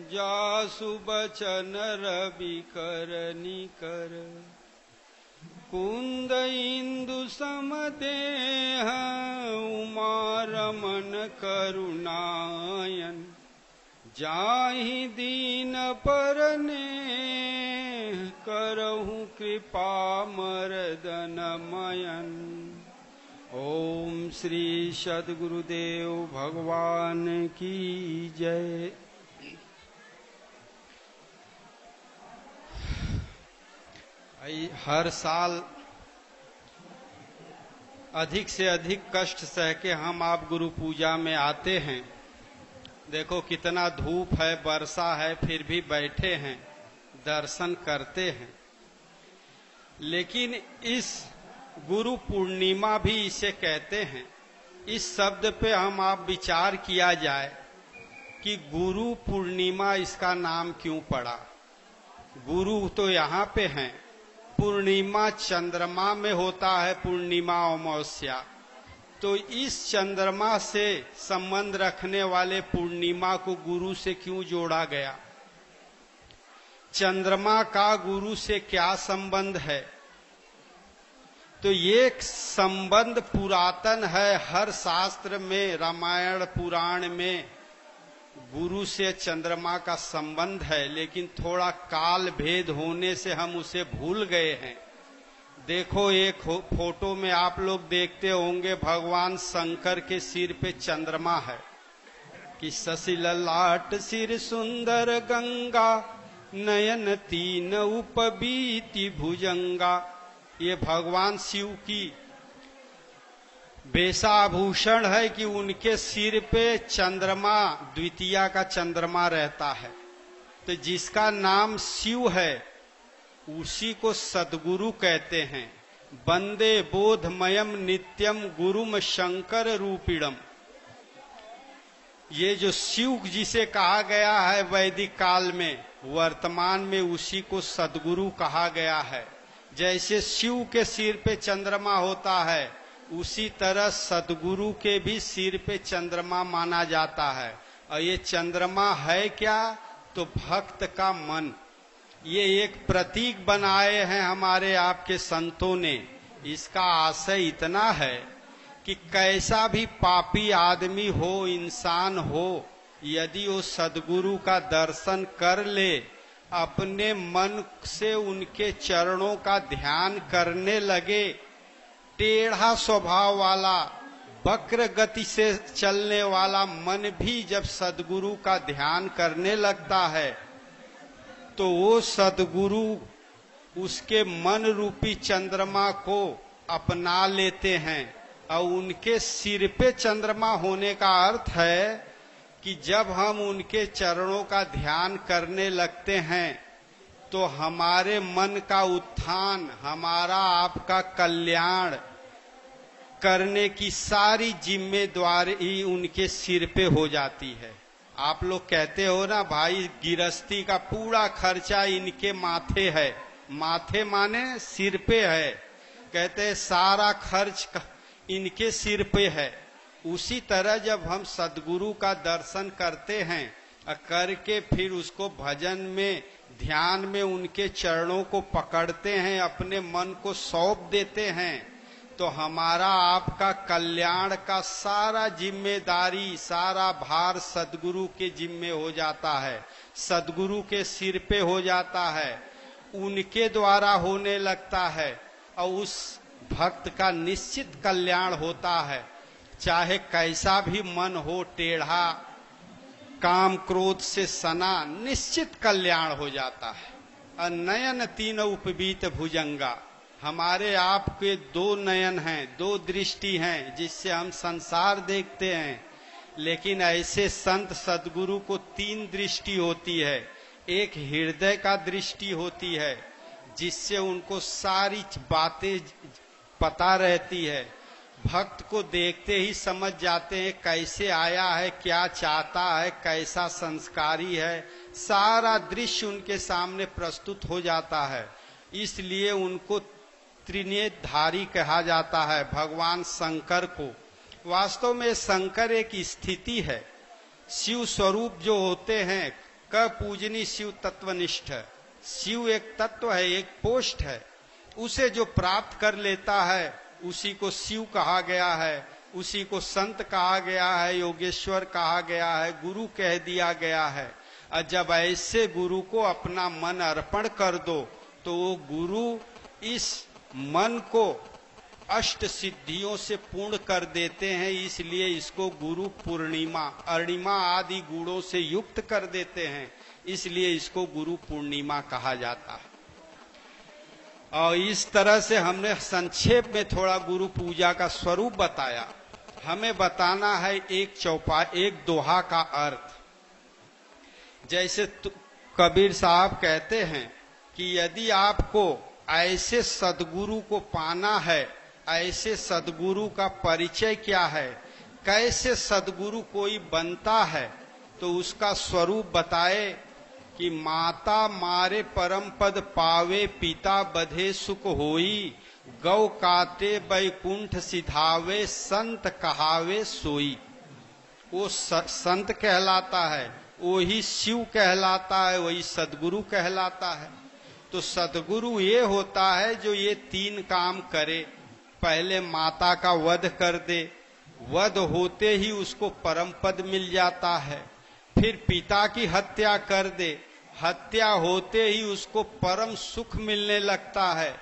जासु बचन रवि करनी कर, कुंद इंदु समदेह उमा रमन करुणायन, जाहि दीन परने करहु कृपा मर्दनमयन। ओम श्री सद्गुरुदेव भगवान की जय। हर साल अधिक से अधिक कष्ट सह के हम आप गुरु पूजा में आते हैं। देखो कितना धूप है, वर्षा है, फिर भी बैठे हैं, दर्शन करते हैं। लेकिन इस गुरु पूर्णिमा भी इसे कहते हैं। इस शब्द पे हम आप विचार किया जाए कि गुरु पूर्णिमा इसका नाम क्यों पड़ा। गुरु तो यहाँ पे हैं, पूर्णिमा चंद्रमा में होता है, पूर्णिमा अमावस्या। तो इस चंद्रमा से संबंध रखने वाले पूर्णिमा को गुरु से क्यों जोड़ा गया। चंद्रमा का गुरु से क्या संबंध है। तो ये संबंध पुरातन है। हर शास्त्र में, रामायण पुराण में गुरु से चंद्रमा का संबंध है, लेकिन थोड़ा काल भेद होने से हम उसे भूल गए हैं। देखो एक फोटो में आप लोग देखते होंगे भगवान शंकर के सिर पे चंद्रमा है कि शशि ललाट सिर सुंदर गंगा, नयन तीन उपबीति भुजंगा। ये भगवान शिव की वेशाभूषण है कि उनके सिर पे चंद्रमा, द्वितीया का चंद्रमा रहता है। तो जिसका नाम शिव है उसी को सद्गुरु कहते हैं। वंदे बोधमयम नित्यम गुरुम शंकर रूपिणम। ये जो शिव जिसे कहा गया है वैदिक काल में, वर्तमान में उसी को सद्गुरु कहा गया है। जैसे शिव के सिर पे चंद्रमा होता है, उसी तरह सद्गुरु के भी सिर पे चंद्रमा माना जाता है। और ये चंद्रमा है क्या, तो भक्त का मन। ये एक प्रतीक बनाए हैं हमारे आपके संतों ने। इसका आशय इतना है कि कैसा भी पापी आदमी हो, इंसान हो, यदि वो सद्गुरु का दर्शन कर ले, अपने मन से उनके चरणों का ध्यान करने लगे, टेढ़ा स्वभाव वाला, वक्र गति से चलने वाला मन भी जब सद्गुरु का ध्यान करने लगता है, तो वो सद्गुरु उसके मन रूपी चंद्रमा को अपना लेते हैं। और उनके सिर पे चंद्रमा होने का अर्थ है कि जब हम उनके चरणों का ध्यान करने लगते हैं तो हमारे मन का उत्थान, हमारा आपका कल्याण करने की सारी जिम्मेदारी उनके सिर पे हो जाती है। आप लोग कहते हो ना भाई, गिरस्ती का पूरा खर्चा इनके माथे है। माथे माने सिर पे है। कहते हैं सारा खर्च इनके सिर पे है। उसी तरह जब हम सद्गुरु का दर्शन करते हैं, करके फिर उसको भजन में, ध्यान में उनके चरणों को पकड़ते हैं, अपने मन को सौंप देते हैं, तो हमारा आपका कल्याण का सारा जिम्मेदारी, सारा भार सद्गुरु के जिम्मे हो जाता है, सद्गुरु के सिर पे हो जाता है, उनके द्वारा होने लगता है। और उस भक्त का निश्चित कल्याण होता है। चाहे कैसा भी मन हो, टेढ़ा, काम क्रोध से सना, निश्चित कल्याण हो जाता है। नयन तीन उपबीत भुजंगा। हमारे आपके दो नयन हैं, दो दृष्टि हैं, जिससे हम संसार देखते हैं। लेकिन ऐसे संत सद्गुरु को तीन दृष्टि होती है। एक हृदय का दृष्टि होती है, जिससे उनको सारी बातें पता रहती है। भक्त को देखते ही समझ जाते हैं कैसे आया है, क्या चाहता है, कैसा संस्कारी है। सारा दृश्य उनके सामने प्रस्तुत हो जाता है। इसलिए उनको त्रिनेत्रधारी कहा जाता है, भगवान शंकर को। वास्तव में शंकर एक स्थिति है। शिव स्वरूप जो होते हैं, क पूजनी शिव तत्वनिष्ठ। शिव एक तत्व है, एक पोस्ट है, उसे जो प्राप्त कर लेता है उसी को शिव कहा गया है, उसी को संत कहा गया है, योगेश्वर कहा गया है, गुरु कह दिया गया है। और जब ऐसे गुरु को अपना मन अर्पण कर दो तो वो गुरु इस मन को अष्ट सिद्धियों से पूर्ण कर देते हैं। इसलिए इसको गुरु पूर्णिमा, अरुणिमा आदि गुणों से युक्त कर देते हैं, इसलिए इसको गुरु पूर्णिमा कहा जाता है। और इस तरह से हमने संक्षेप में थोड़ा गुरु पूजा का स्वरूप बताया। हमें बताना है एक दोहा का अर्थ। जैसे कबीर साहब कहते हैं कि यदि आपको ऐसे सदगुरु को पाना है, ऐसे सदगुरु का परिचय क्या है, कैसे सदगुरु कोई बनता है, तो उसका स्वरूप बताए कि माता मारे परम पद पावे, पिता बधे सुख होई, गौ काटे बैकुंठ सिधावे, संत कहावे सोई। वो संत कहलाता है, वही शिव कहलाता है, वही सदगुरु कहलाता है। तो सदगुरु ये होता है जो ये तीन काम करे। पहले माता का वध कर दे, वध होते ही उसको परम पद मिल जाता है। फिर पिता की हत्या कर दे, हत्या होते ही उसको परम सुख मिलने लगता है।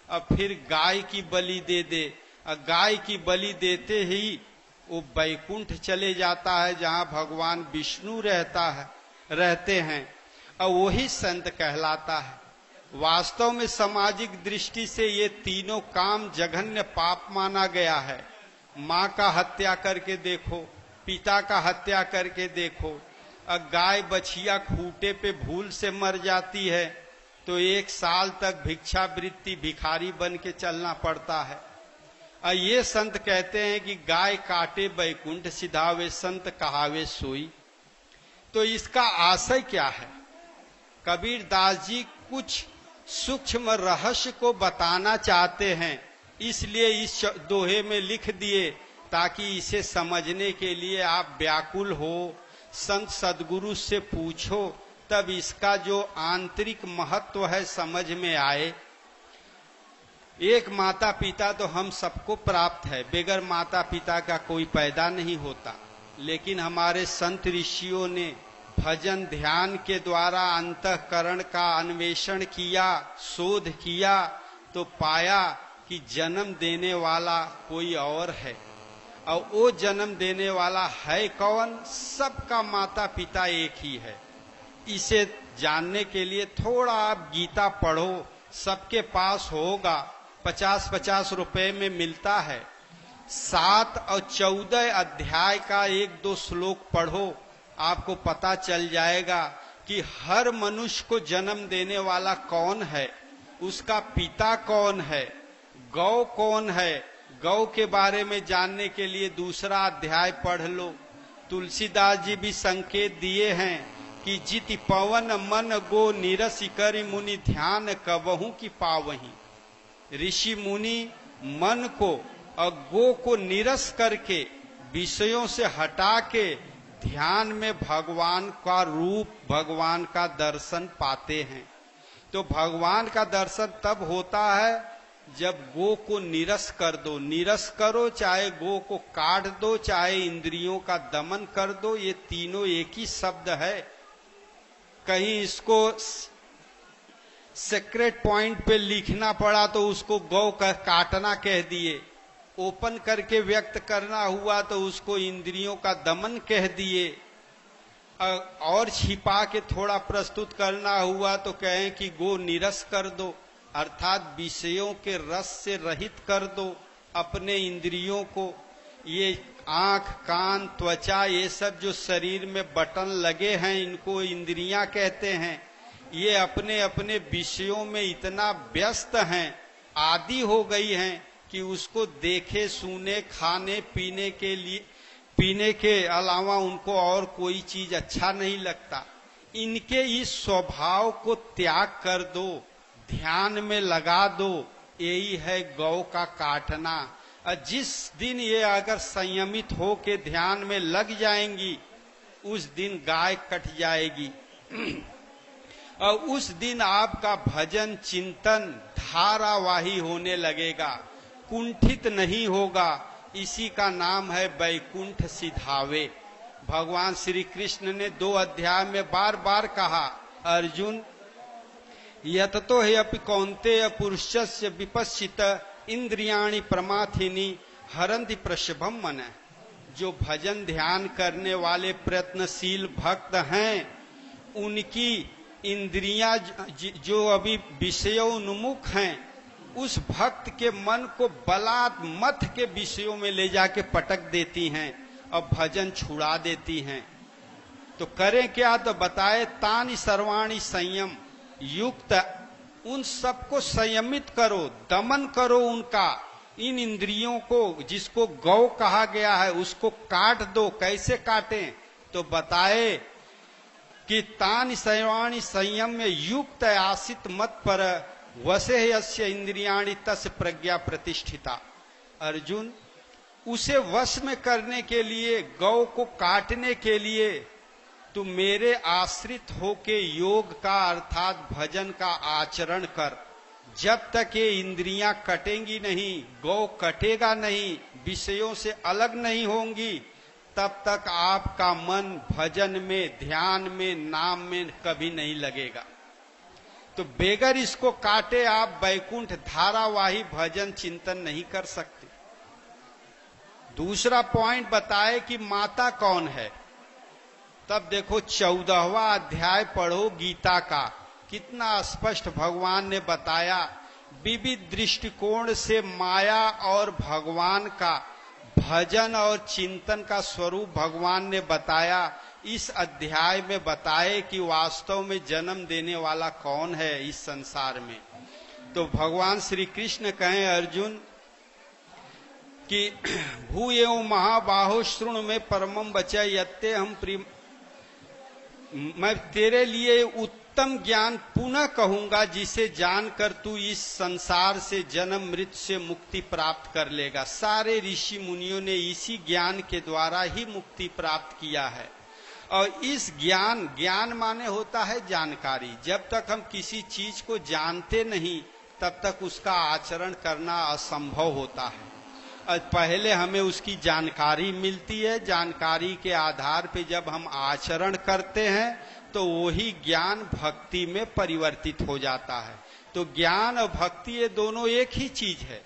अब फिर गाय की बलि दे दे, और गाय की बलि देते ही वो बैकुंठ चले जाता है जहां भगवान विष्णु रहते हैं, और वही संत कहलाता है। वास्तव में सामाजिक दृष्टि से ये तीनों काम जघन्य पाप माना गया है। माँ का हत्या करके देखो, पिता का हत्या करके देखो, अब गाय बछिया खूंटे पे भूल से मर जाती है तो 1 साल तक भिक्षावृत्ति भिखारी बन के चलना पड़ता है। और ये संत कहते हैं कि गाय काटे बैकुंठ सिधावे, संत कहावे सोई। तो इसका आशय क्या है? कबीर दास जी कुछ सूक्ष्म रहस्य को बताना चाहते हैं, इसलिए इस दोहे में लिख दिए ताकि इसे समझने के लिए आप व्याकुल हो, संत सदगुरु से पूछो, तब इसका जो आंतरिक महत्व है समझ में आए। एक माता पिता तो हम सबको प्राप्त है, बगैर माता पिता का कोई पैदा नहीं होता। लेकिन हमारे संत ऋषियों ने भजन ध्यान के द्वारा अंतःकरण का अन्वेषण किया, शोध किया, तो पाया कि जन्म देने वाला कोई और है। और वो जन्म देने वाला है कौन? सबका माता पिता एक ही है। इसे जानने के लिए थोड़ा आप गीता पढ़ो, सबके पास होगा, 50-50 रुपए में मिलता है। 7 और 14 अध्याय का 1-2 श्लोक पढ़ो, आपको पता चल जाएगा कि हर मनुष्य को जन्म देने वाला कौन है, उसका पिता कौन है, गौ कौन है। गौ के बारे में जानने के लिए दूसरा अध्याय पढ़ लो। तुलसीदास जी भी संकेत दिए हैं कि जिति पवन मन गो निरसि करि मुनि ध्यान कबहू की पावही। ऋषि मुनि मन को और गो को निरस करके, विषयों से हटा के ध्यान में भगवान का रूप, भगवान का दर्शन पाते हैं। तो भगवान का दर्शन तब होता है जब गो को निरस कर दो। निरस करो, चाहे गो को काट दो, चाहे इंद्रियों का दमन कर दो, ये तीनों एक ही शब्द है। कहीं इसको सीक्रेट पॉइंट पे लिखना पड़ा तो उसको गौ का काटना कह दिए, ओपन करके व्यक्त करना हुआ तो उसको इंद्रियों का दमन कह दिए, और छिपा के थोड़ा प्रस्तुत करना हुआ तो कहें कि गो निरस कर दो, अर्थात विषयों के रस से रहित कर दो अपने इंद्रियों को। ये आंख, कान, त्वचा, ये सब जो शरीर में बटन लगे हैं, इनको इंद्रियां कहते हैं। ये अपने अपने विषयों में इतना व्यस्त हैं, आदी हो गई हैं कि उसको देखे, सुने, खाने पीने के अलावा उनको और कोई चीज अच्छा नहीं लगता। इनके इस स्वभाव को त्याग कर दो, ध्यान में लगा दो, यही है गौ का काटना। और जिस दिन ये अगर संयमित हो के ध्यान में लग जाएंगी, उस दिन गाय कट जाएगी। और उस दिन आपका भजन चिंतन धारावाही होने लगेगा, कुंठित नहीं होगा। इसी का नाम है वैकुंठ सिधावे। भगवान श्री कृष्ण ने 2 अध्याय में बार बार कहा, अर्जुन यततो हि अपि कौन्तेय पुरुषस्य विपश्चित इंद्रियाणि प्रमाथिनी हरन्ति प्रशभम मन। जो भजन ध्यान करने वाले प्रयत्नशील भक्त हैं, उनकी इंद्रियां जो अभी विषयोन्मुख हैं, उस भक्त के मन को बलात् मथ के विषयों में ले जाके पटक देती हैं और भजन छुड़ा देती हैं। तो करें क्या? तो बताए तानि सर्वाणि संयम युक्त। उन सबको संयमित करो, दमन करो उनका, इन इंद्रियों को, जिसको गौ कहा गया है उसको काट दो। कैसे काटें? तो बताए कि तानि सर्वाणि संयम में युक्त आसित मत पर वसे यस्य इंद्रियाणि तस्य प्रज्ञा प्रतिष्ठिता। अर्जुन, उसे वश में करने के लिए, गौ को काटने के लिए तू मेरे आश्रित होके योग का अर्थात भजन का आचरण कर। जब तक ये इंद्रियां कटेंगी नहीं, गौ कटेगा नहीं, विषयों से अलग नहीं होंगी, तब तक आपका मन भजन में, ध्यान में, नाम में कभी नहीं लगेगा। तो बेगर इसको काटे आप वैकुंठ धारावाही भजन चिंतन नहीं कर सकते। दूसरा पॉइंट बताए कि माता कौन है। तब देखो 14वां अध्याय पढ़ो गीता का, कितना स्पष्ट भगवान ने बताया। विविध दृष्टिकोण से माया और भगवान का, भजन और चिंतन का स्वरूप भगवान ने बताया। इस अध्याय में बताए कि वास्तव में जन्म देने वाला कौन है इस संसार में। तो भगवान श्री कृष्ण कहें अर्जुन कि भूयो महाबाहो शृणु में परमं वचः यत्ते हम प्रिय। मैं तेरे लिए उत्तम ज्ञान पुनः कहूंगा, जिसे जानकर तू इस संसार से, जन्म मृत्यु से मुक्ति प्राप्त कर लेगा। सारे ऋषि मुनियों ने इसी ज्ञान के द्वारा ही मुक्ति प्राप्त किया है। और इस ज्ञान, ज्ञान माने होता है जानकारी। जब तक हम किसी चीज को जानते नहीं, तब तक उसका आचरण करना असंभव होता है। और पहले हमें उसकी जानकारी मिलती है, जानकारी के आधार पे जब हम आचरण करते हैं तो वही ज्ञान भक्ति में परिवर्तित हो जाता है। तो ज्ञान और भक्ति ये दोनों एक ही चीज है।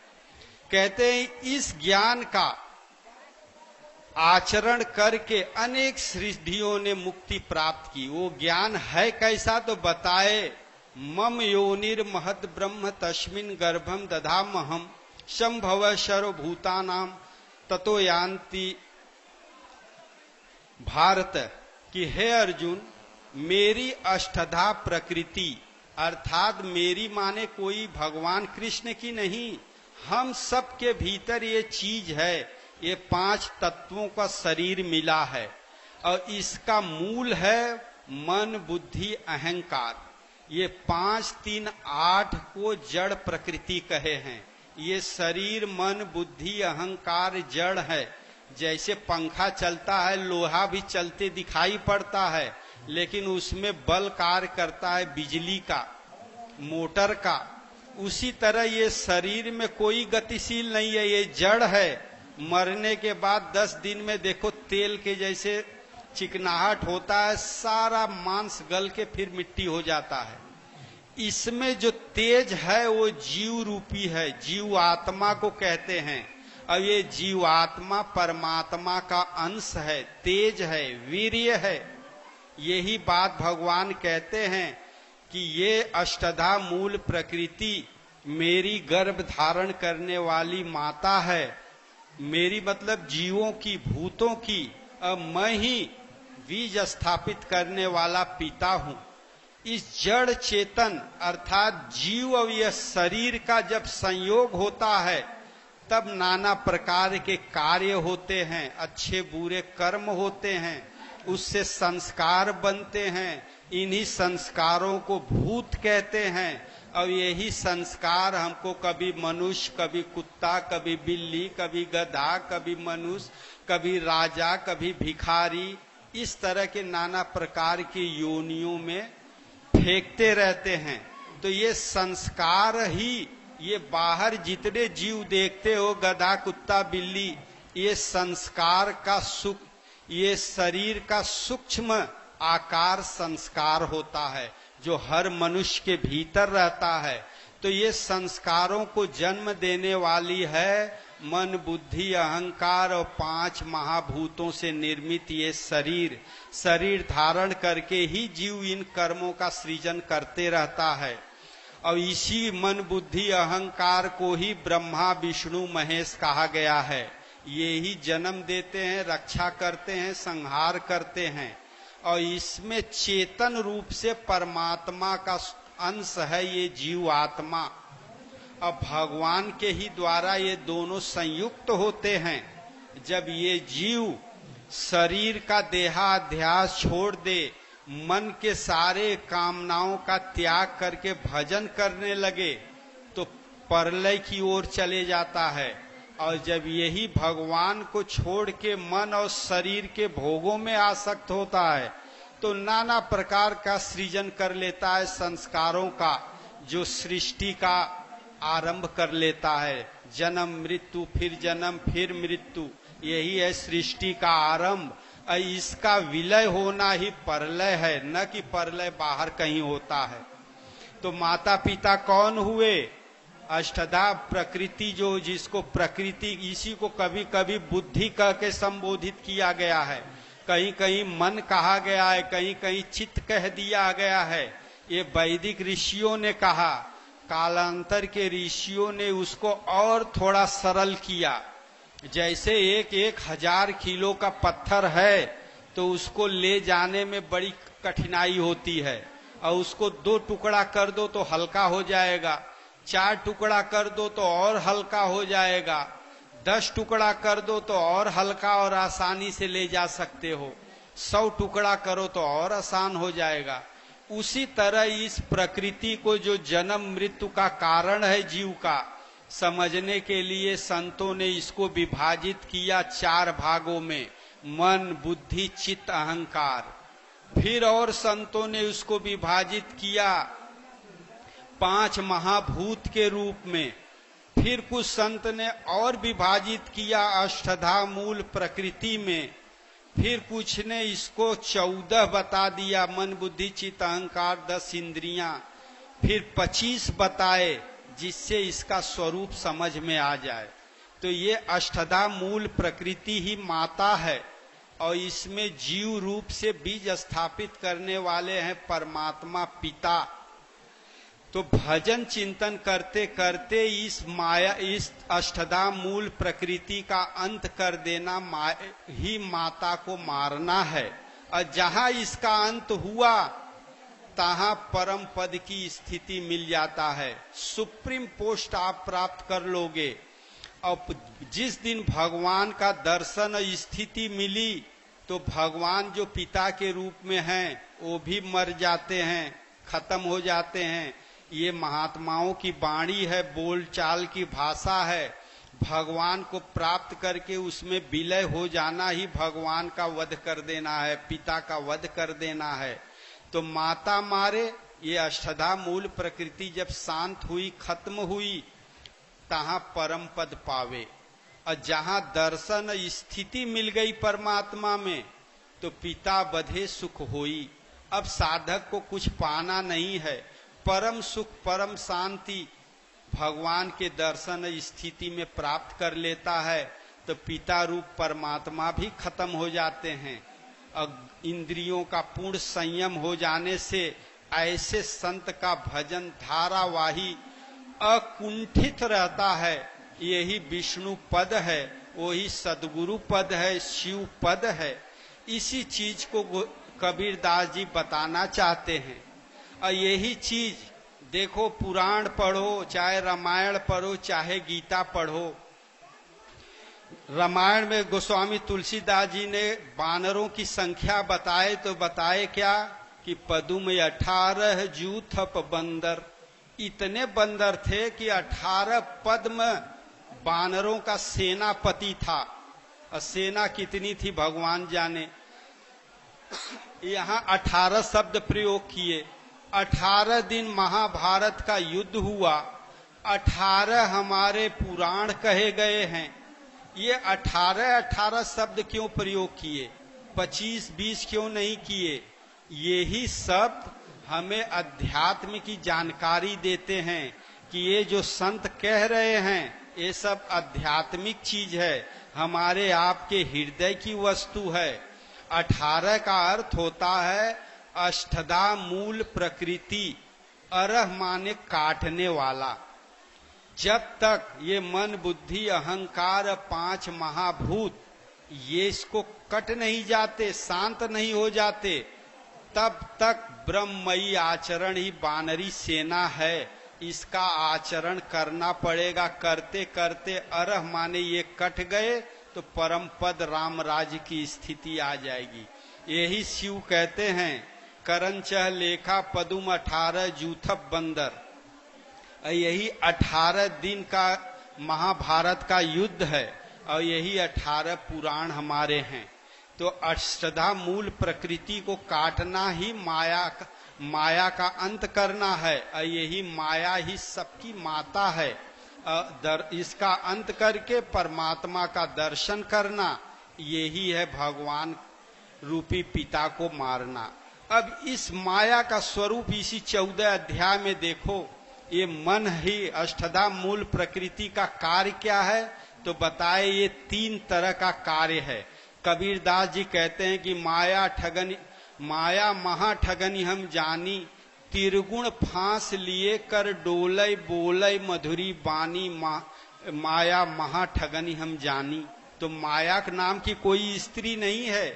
कहते हैं इस ज्ञान का आचरण करके अनेक सिद्धियों ने मुक्ति प्राप्त की। वो ज्ञान है कैसा? तो बताए मम योनिर महद ब्रह्म तस्मिन् गर्भम दधामहम संभव सर्वभूतानां ततो यान्ति भारत। कि हे अर्जुन, मेरी अष्टधा प्रकृति, अर्थात मेरी माने कोई भगवान कृष्ण की नहीं, हम सब के भीतर ये चीज है, ये 5 तत्वों का शरीर मिला है। और इसका मूल है मन बुद्धि अहंकार। ये 5 3 8 को जड़ प्रकृति कहे हैं। ये शरीर मन बुद्धि अहंकार जड़ है। जैसे पंखा चलता है, लोहा भी चलते दिखाई पड़ता है, लेकिन उसमें बल कार्य करता है बिजली का, मोटर का। उसी तरह ये शरीर में कोई गतिशील नहीं है, ये जड़ है। मरने के बाद 10 दिन में देखो तेल के जैसे चिकनाहट होता है, सारा मांस गल के फिर मिट्टी हो जाता है। इसमें जो तेज है वो जीव रूपी है, जीव आत्मा को कहते हैं। और ये जीवात्मा परमात्मा का अंश है, तेज है, वीर्य है। यही बात भगवान कहते हैं कि ये अष्टधा मूल प्रकृति मेरी गर्भ धारण करने वाली माता है। मेरी मतलब जीवों की, भूतों की। अब मैं ही बीज स्थापित करने वाला पिता हूं। इस जड़ चेतन अर्थात जीव और यह शरीर का जब संयोग होता है, तब नाना प्रकार के कार्य होते हैं, अच्छे बुरे कर्म होते हैं, उससे संस्कार बनते हैं। इन्हीं संस्कारों को भूत कहते हैं। और यही संस्कार हमको कभी मनुष्य, कभी कुत्ता, कभी बिल्ली, कभी गधा, कभी मनुष्य, कभी राजा, कभी भिखारी, इस तरह के नाना प्रकार की योनियों में फेंकते रहते हैं। तो ये संस्कार ही, ये बाहर जितने जीव देखते हो, गधा, कुत्ता, बिल्ली, ये संस्कार का सुख, ये शरीर का सूक्ष्म आकार संस्कार होता है जो हर मनुष्य के भीतर रहता है। तो ये संस्कारों को जन्म देने वाली है मन, बुद्धि, अहंकार और 5 महाभूतों से निर्मित ये शरीर। शरीर धारण करके ही जीव इन कर्मों का सृजन करते रहता है। और इसी मन, बुद्धि, अहंकार को ही ब्रह्मा, विष्णु, महेश कहा गया है। ये ही जन्म देते हैं, रक्षा करते हैं, संहार करते हैं। और इसमें चेतन रूप से परमात्मा का अंश है ये जीव आत्मा। अब भगवान के ही द्वारा ये दोनों संयुक्त होते हैं। जब ये जीव शरीर का देहाध्यास छोड़ दे, मन के सारे कामनाओं का त्याग करके भजन करने लगे, तो प्रलय की ओर चले जाता है। और जब यही भगवान को छोड़ के मन और शरीर के भोगों में आसक्त होता है, तो नाना प्रकार का सृजन कर लेता है संस्कारों का, जो सृष्टि का आरंभ कर लेता है। जन्म, मृत्यु, फिर जन्म, फिर मृत्यु, यही है सृष्टि का आरंभ। इसका विलय होना ही प्रलय है, न कि प्रलय बाहर कहीं होता है। तो माता पिता कौन हुए? अष्टधा प्रकृति, जो जिसको प्रकृति, इसी को कभी कभी बुद्धि कह के संबोधित किया गया है, कहीं कहीं मन कहा गया है, कहीं कहीं चित्त कह दिया गया है। ये वैदिक ऋषियों ने कहा, कालांतर के ऋषियों ने उसको और थोड़ा सरल किया। जैसे एक 1000 किलो का पत्थर है तो उसको ले जाने में बड़ी कठिनाई होती है, और उसको 2 टुकड़ा कर दो तो हल्का हो जाएगा, 4 टुकड़ा कर दो तो और हल्का हो जाएगा, 10 टुकड़ा कर दो तो और हल्का और आसानी से ले जा सकते हो, 100 टुकड़ा करो तो और आसान हो जाएगा। उसी तरह इस प्रकृति को, जो जन्म मृत्यु का कारण है जीव का, समझने के लिए संतों ने इसको विभाजित किया 4 भागों में, मन, बुद्धि, चित्त, अहंकार। फिर और संतों ने उसको विभाजित किया 5 महाभूत के रूप में। फिर कुछ संत ने और विभाजित किया अष्टधा मूल प्रकृति में। फिर कुछ ने इसको 14 बता दिया, मन, बुद्धि, चित्त, अहंकार, 10 इंद्रियां। फिर 25 बताए, जिससे इसका स्वरूप समझ में आ जाए। तो ये अष्टधा मूल प्रकृति ही माता है, और इसमें जीव रूप से बीज स्थापित करने वाले हैं परमात्मा पिता। तो भजन चिंतन करते करते इस माया, इस अष्टधा मूल प्रकृति का अंत कर देना ही माता को मारना है। और जहां इसका अंत हुआ, तहां परम पद की स्थिति मिल जाता है, सुप्रीम पोस्ट आप प्राप्त कर लोगे। और जिस दिन भगवान का दर्शन स्थिति मिली, तो भगवान जो पिता के रूप में हैं, वो भी मर जाते हैं, खत्म हो जाते हैं। ये महात्माओं की वाणी है, बोलचाल की भाषा है। भगवान को प्राप्त करके उसमें विलय हो जाना ही भगवान का वध कर देना है, पिता का वध कर देना है। तो माता मारे, ये अष्टधा मूल प्रकृति जब शांत हुई, खत्म हुई, तहां परम पद पावे। और जहां दर्शन स्थिति मिल गई परमात्मा में, तो पिता वधे सुख होई। अब साधक को कुछ पाना नहीं है, परम सुख, परम शांति भगवान के दर्शन स्थिति में प्राप्त कर लेता है। तो पिता रूप परमात्मा भी खत्म हो जाते हैं। और इंद्रियों का पूर्ण संयम हो जाने से ऐसे संत का भजन धारावाही अकुंठित रहता है। यही विष्णु पद है, वही सदगुरु पद है, शिव पद है। इसी चीज को कबीरदास जी बताना चाहते हैं। और यही चीज देखो, पुराण पढ़ो, चाहे रामायण पढ़ो, चाहे गीता पढ़ो। रामायण में गोस्वामी तुलसीदास जी ने बानरों की संख्या बताए, तो बताए क्या कि पदुम 18 जूथप बंदर। इतने बंदर थे कि 18 पद्म बानरों का सेनापति था। और सेना कितनी थी भगवान जाने। यहाँ 18 शब्द प्रयोग किए। 18 दिन महाभारत का युद्ध हुआ, 18 हमारे पुराण कहे गए हैं। ये 18 शब्द क्यों प्रयोग किए, 25-20 क्यों नहीं किए? यही शब्द हमें अध्यात्म की जानकारी देते हैं कि ये जो संत कह रहे हैं ये सब आध्यात्मिक चीज है, हमारे आपके हृदय की वस्तु है। 18 का अर्थ होता है अष्टधा मूल प्रकृति, अरह माने काटने वाला। जब तक ये मन बुद्धि अहंकार 5 महाभूत ये इसको कट नहीं जाते, शांत नहीं हो जाते, तब तक ब्रह्ममयी आचरण ही वानरी सेना है। इसका आचरण करना पड़ेगा। करते करते अरह माने ये कट गए तो परम पद राम राज्य की स्थिति आ जाएगी। यही शिव कहते हैं करंचह लेखा पदुम 18 जूथब बंदर। यही 18 दिन का महाभारत का युद्ध है और यही 18 पुराण हमारे हैं। तो अष्टधा मूल प्रकृति को काटना ही माया का अंत करना है और यही माया ही सबकी माता है। इसका अंत करके परमात्मा का दर्शन करना यही है भगवान रूपी पिता को मारना। अब इस माया का स्वरूप इसी 14 अध्याय में देखो। ये मन ही अष्टधा मूल प्रकृति का कार्य क्या है तो बताए ये 3 तरह का कार्य है। कबीरदास जी कहते हैं कि माया महा ठगनी हम जानी, तिरगुण फांस लिए कर डोलय बोलय मधुरी बानी, माया महा ठगनी हम जानी। तो माया के नाम की कोई स्त्री नहीं है,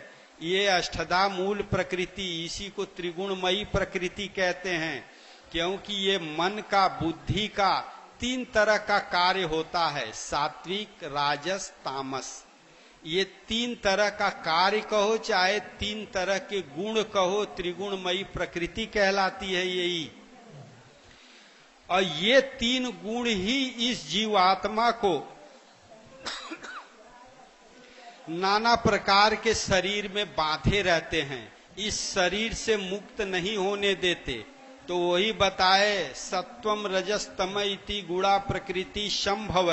ये अष्टधा मूल प्रकृति, इसी को त्रिगुणमयी प्रकृति कहते हैं। क्योंकि ये मन का बुद्धि का 3 तरह का कार्य होता है, सात्विक राजस तामस। ये 3 तरह का कार्य कहो चाहे 3 तरह के गुण कहो, त्रिगुणमयी प्रकृति कहलाती है यही। और ये 3 गुण ही इस जीवात्मा को नाना प्रकार के शरीर में बांधे रहते हैं, इस शरीर से मुक्त नहीं होने देते। तो वही बताए सत्वम रजस तम इति गुणा प्रकृति संभव।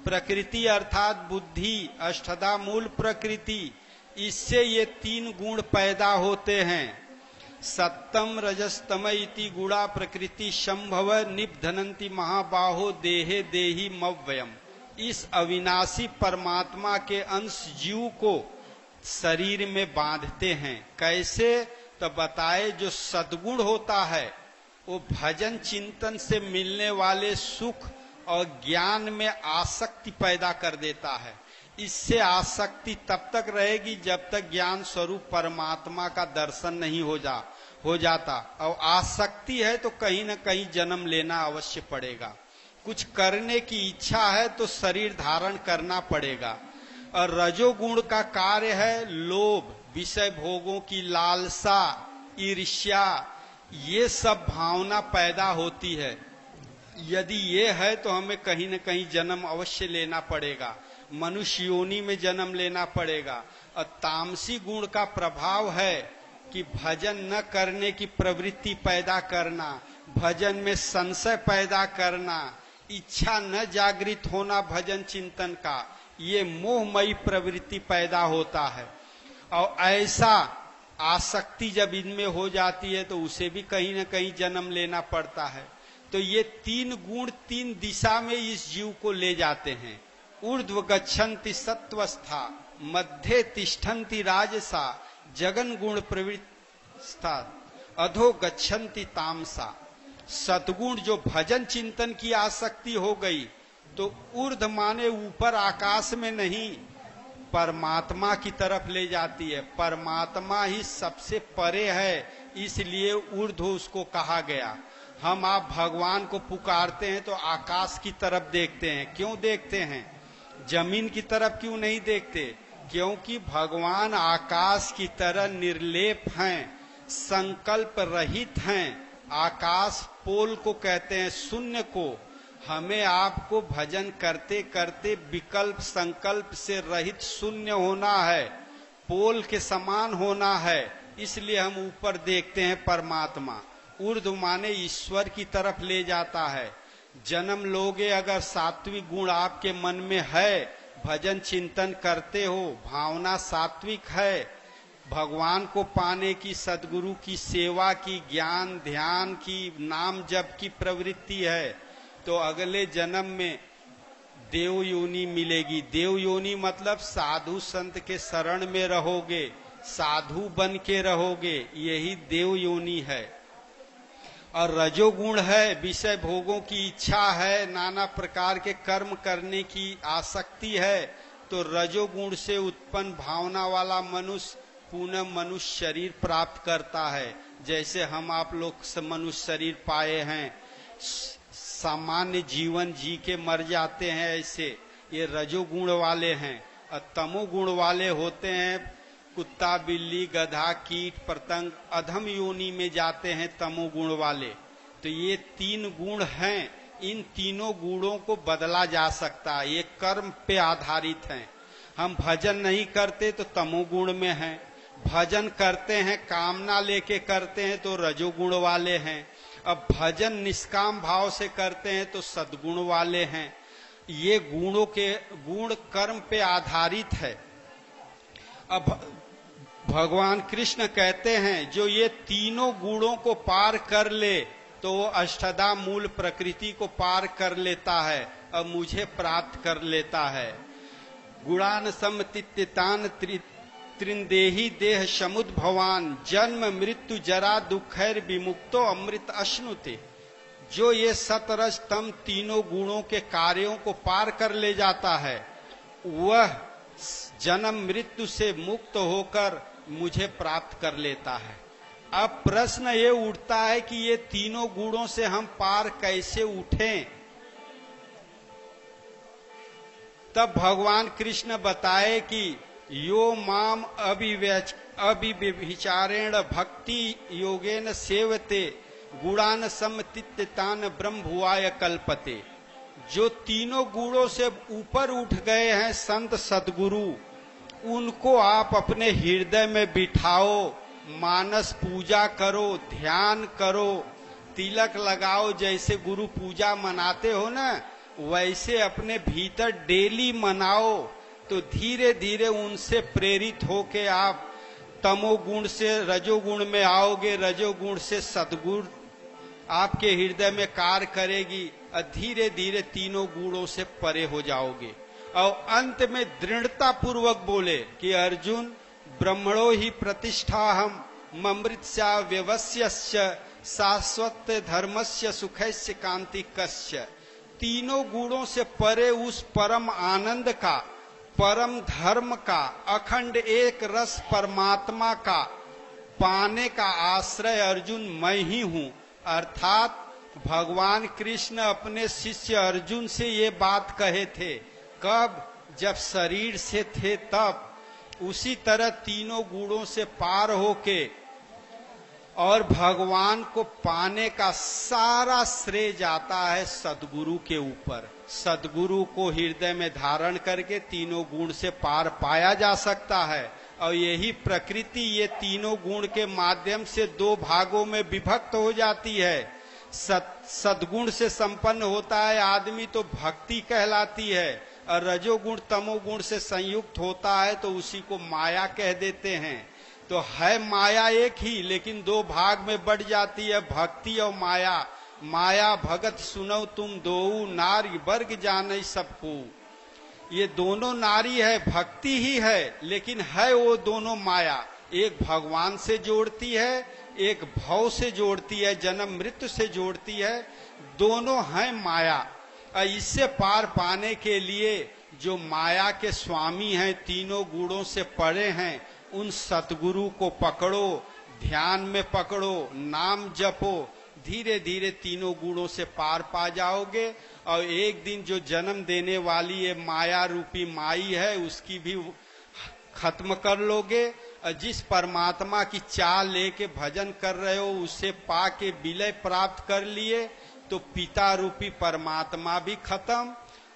प्रकृति अर्थात बुद्धि, अष्टधा मूल प्रकृति, इससे ये 3 गुण पैदा होते हैं। सत्तम रजस्तम इति गुणा प्रकृति संभव निबधनंति महाबाहो देहे देही मव्ययम। इस अविनाशी परमात्मा के अंश जीव को शरीर में बांधते हैं। कैसे तो बताए जो सद्गुण होता है वो भजन चिंतन से मिलने वाले सुख और ज्ञान में आसक्ति पैदा कर देता है। इससे आसक्ति तब तक रहेगी जब तक ज्ञान स्वरूप परमात्मा का दर्शन नहीं हो जाता। और आसक्ति है तो कहीं न कहीं जन्म लेना अवश्य पड़ेगा। कुछ करने की इच्छा है तो शरीर धारण करना पड़ेगा। और रजोगुण का कार्य है लोभ, विषय भोगों की लालसा, ईर्ष्या, ये सब भावना पैदा होती है। यदि ये है तो हमें कहीं न कहीं जन्म अवश्य लेना पड़ेगा, मनुष्य योनि में जन्म लेना पड़ेगा। और तामसी गुण का प्रभाव है कि भजन न करने की प्रवृत्ति पैदा करना, भजन में संशय पैदा करना, इच्छा न जागृत होना भजन चिंतन का, ये मोहमयी प्रवृत्ति पैदा होता है। और ऐसा आसक्ति जब इनमें हो जाती है तो उसे भी कहीं न कहीं जन्म लेना पड़ता है। तो ये 3 गुण 3 दिशा में इस जीव को ले जाते हैं। ऊर्ध्व गच्छन्ति सत्वस्था, मध्य तिष्ठन्ति राजसा, जगन गुण प्रवृत्ता, अधो गच्छन्ति तामसा। सतगुण जो भजन चिंतन की आसक्ति हो गई तो ऊर्ध्व माने ऊपर आकाश में नहीं, परमात्मा की तरफ ले जाती है। परमात्मा ही सबसे परे है, इसलिए ऊर्ध्व उसको कहा गया। हम आप भगवान को पुकारते हैं तो आकाश की तरफ देखते हैं। क्यों देखते हैं? जमीन की तरफ क्यों नहीं देखते? क्योंकि भगवान आकाश की तरह निर्लेप हैं, संकल्प रहित हैं। आकाश पोल को कहते हैं, शून्य को। हमें आपको भजन करते करते विकल्प संकल्प से रहित शून्य होना है, पोल के समान होना है। इसलिए हम ऊपर देखते हैं परमात्मा। ऊर्ध्व माने ईश्वर की तरफ ले जाता है। जन्म लोगे अगर सात्विक गुण आपके मन में है, भजन चिंतन करते हो, भावना सात्विक है, भगवान को पाने की, सदगुरु की सेवा की, ज्ञान ध्यान की, नाम जप की प्रवृत्ति है, तो अगले जन्म में देव योनि मिलेगी। देव योनि मतलब साधु संत के शरण में रहोगे, साधु बन के रहोगे, यही देव योनि है। और रजोगुण है, विषय भोगों की इच्छा है, नाना प्रकार के कर्म करने की आसक्ति है, तो रजोगुण से उत्पन्न भावना वाला मनुष्य पुनः मनुष्य शरीर प्राप्त करता है। जैसे हम आप लोग मनुष्य शरीर पाए हैं, सामान्य जीवन जी के मर जाते हैं, ऐसे ये रजोगुण वाले हैं। और तमोगुण वाले होते हैं कुत्ता बिल्ली गधा कीट पतंग, अधम योनि में जाते हैं तमोगुण वाले। तो ये 3 गुण हैं, इन तीनों गुणों को बदला जा सकता है, ये कर्म पे आधारित हैं। हम भजन नहीं करते तो तमोगुण में हैं, भजन करते हैं कामना लेके करते हैं तो रजोगुण वाले हैं, अब भजन निष्काम भाव से करते हैं तो सद्गुण वाले हैं। ये गुण कर्म पे आधारित है। अब भगवान कृष्ण कहते हैं जो ये तीनों गुणों को पार कर ले तो वो अष्टधा मूल प्रकृति को पार कर लेता है और मुझे प्राप्त कर लेता है। गुणान समतितान त्रिंदेही देह समुद्भवान जन्म मृत्यु जरा दुखैर विमुक्तो अमृत अश्नुते। जो ये सतरज तम तीनों गुणों के कार्यों को पार कर ले जाता है, वह जन्म मृत्यु से मुक्त होकर मुझे प्राप्त कर लेता है। अब प्रश्न ये उठता है कि ये तीनों गुणों से हम पार कैसे उठें? तब भगवान कृष्ण बताए कि यो माम अभिव्यभिचारेण भक्ति योगेन सेवते गुणान समतितान ब्रह्मभुवाय कल्पते। जो तीनों गुणों से ऊपर उठ गए हैं संत सद्गुरु, उनको आप अपने हृदय में बिठाओ, मानस पूजा करो, ध्यान करो, तिलक लगाओ। जैसे गुरु पूजा मनाते हो ना, वैसे अपने भीतर डेली मनाओ, तो धीरे धीरे उनसे प्रेरित होके आप तमोगुण से रजोगुण में आओगे, रजोगुण से सद्गुण आपके हृदय में कार्य करेगी और धीरे धीरे तीनों गुणों से परे हो जाओगे। और अंत में दृढ़ता पूर्वक बोले कि अर्जुन ब्रह्मणो ही प्रतिष्ठा हम ममृत्या व्यवस्यस्य शाश्वत धर्मस्य सुखस्य कांतिकस्य। तीनों गुणों से परे उस परम आनंद का, परम धर्म का, अखंड एक रस परमात्मा का पाने का आश्रय अर्जुन मैं ही हूँ। अर्थात भगवान कृष्ण अपने शिष्य अर्जुन से ये बात कहे थे, कब? जब शरीर से थे तब। उसी तरह तीनों गुणों से पार होके और भगवान को पाने का सारा श्रेय जाता है सद्गुरु के ऊपर। सद्गुरु को हृदय में धारण करके तीनों गुण से पार पाया जा सकता है। और यही प्रकृति ये तीनों गुण के माध्यम से 2 भागों में विभक्त हो जाती है। सद्गुण से संपन्न होता है आदमी तो भक्ति कहलाती है, और रजोगुण तमोगुण से संयुक्त होता है तो उसी को माया कह देते हैं। तो है माया एक ही, लेकिन 2 भाग में बढ़ जाती है, भक्ति और माया। माया भगत सुनो तुम दोऊ, नारी वर्ग जाने सबको। ये दोनों नारी है, भक्ति ही है, लेकिन है वो दोनों माया। एक भगवान से जोड़ती है, एक भव से जोड़ती है, जन्म मृत्यु से जोड़ती है, दोनों हैं माया। और इससे पार पाने के लिए जो माया के स्वामी हैं, तीनों गुणों से परे हैं, उन सतगुरु को पकड़ो, ध्यान में पकड़ो, नाम जपो, धीरे धीरे तीनों गुणों से पार पा जाओगे। और एक दिन जो जन्म देने वाली ये माया रूपी माई है, उसकी भी खत्म कर लोगे। और जिस परमात्मा की चाल लेके भजन कर रहे हो, उसे पाके विलय प्राप्त कर लिए, तो पिता रूपी परमात्मा भी खत्म,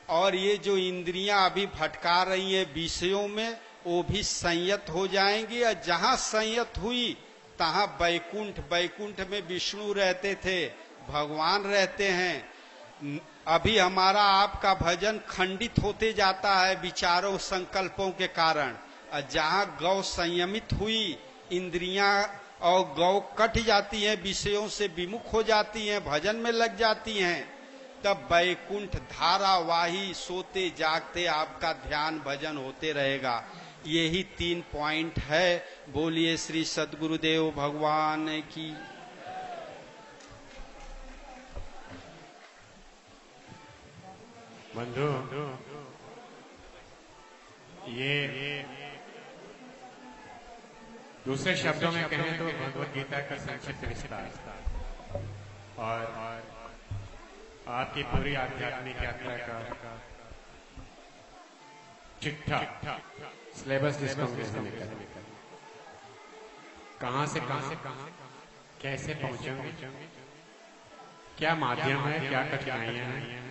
और ये जो इंद्रियां अभी भटका रही हैं विषयों में, वो भी संयत हो जाएंगी। और जहां संयत हुई तहाँ बैकुंठ, बैकुंठ में विष्णु रहते थे, भगवान रहते हैं। अभी हमारा आपका भजन खंडित होते जाता है विचारों संकल्पों के कारण। जहाँ गौ संयमित हुई, इंद्रियां और गौ कट जाती हैं, विषयों से विमुख हो जाती हैं, भजन में लग जाती हैं, तब बैकुंठ धारावाही सोते जागते आपका ध्यान भजन होते रहेगा। यही 3 पॉइंट है। बोलिए श्री सद्गुरुदेव भगवान की। बंधु, ये दूसरे शब्दों में कहें तो भगवत गीता का संक्षिप्त विस्तार और आपकी पूरी आध्यात्मिक यात्रा का चिट्ठा, सिलेबस जिसको अंग्रेजी में कहते हैं। कहां से कहां, कैसे पहुंचेंगे, क्या माध्यम है, क्या कठिनाइयां हैं,